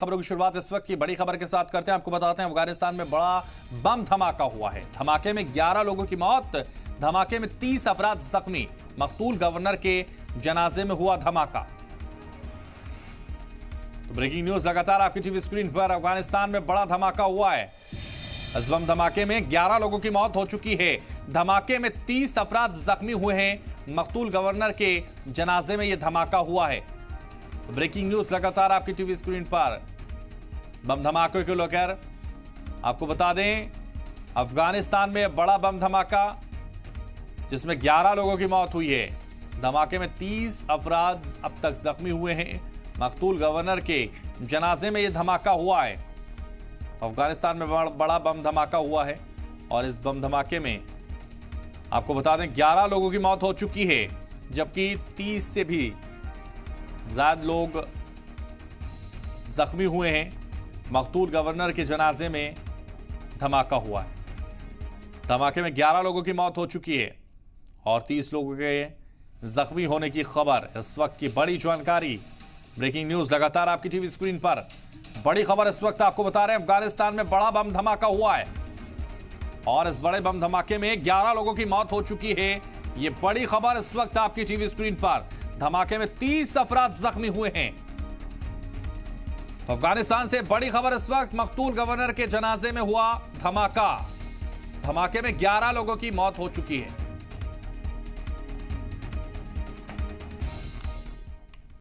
खबरों की शुरुआत इस वक्त की बड़ी खबर के साथ करते हैं। आपको बताते हैं अफगानिस्तान में बड़ा बम धमाका हुआ है। धमाके में 11 लोगों की मौत, धमाके में 30 अफराद जख्मी। मकतूल गवर्नर के जनाजे में हुआ धमाका। तो ब्रेकिंग न्यूज लगातार आपकी टीवी स्क्रीन पर। अफगानिस्तान में बड़ा धमाका हुआ है। इस बम धमाके में 11 लोगों की मौत हो चुकी है। धमाके में 30 अफराद जख्मी हुए हैं। मकतूल गवर्नर के जनाजे में यह धमाका हुआ है। ब्रेकिंग न्यूज लगातार आपकी टीवी स्क्रीन पर। बम धमाके को लेकर आपको बता दें, अफगानिस्तान में बड़ा बम धमाका जिसमें 11 लोगों की मौत हुई है। धमाके में 30 अफराद अब तक जख्मी हुए हैं। मकतूल गवर्नर के जनाजे में यह धमाका हुआ है। अफगानिस्तान में बड़ा बम धमाका हुआ है और इस बम धमाके में आपको बता दें 11 लोगों की मौत हो चुकी है, जबकि 30 से भी ज्यादा लोग जख्मी हुए हैं। मकतूल गवर्नर के जनाजे में धमाका हुआ है। धमाके में 11 लोगों की मौत हो चुकी है और 30 लोगों के जख्मी होने की खबर। इस वक्त की बड़ी जानकारी, ब्रेकिंग न्यूज लगातार आपकी टीवी स्क्रीन पर। बड़ी खबर इस वक्त आपको बता रहे हैं, अफगानिस्तान में बड़ा बम धमाका हुआ है और इस बड़े बम धमाके में 11 लोगों की मौत हो चुकी है। यह बड़ी खबर इस वक्त आपकी टीवी स्क्रीन पर। धमाके में 30 अफराद जख्मी हुए हैं। तो अफगानिस्तान से बड़ी खबर इस वक्त, मकतूल गवर्नर के जनाजे में हुआ धमाका। धमाके में 11 लोगों की मौत हो चुकी है।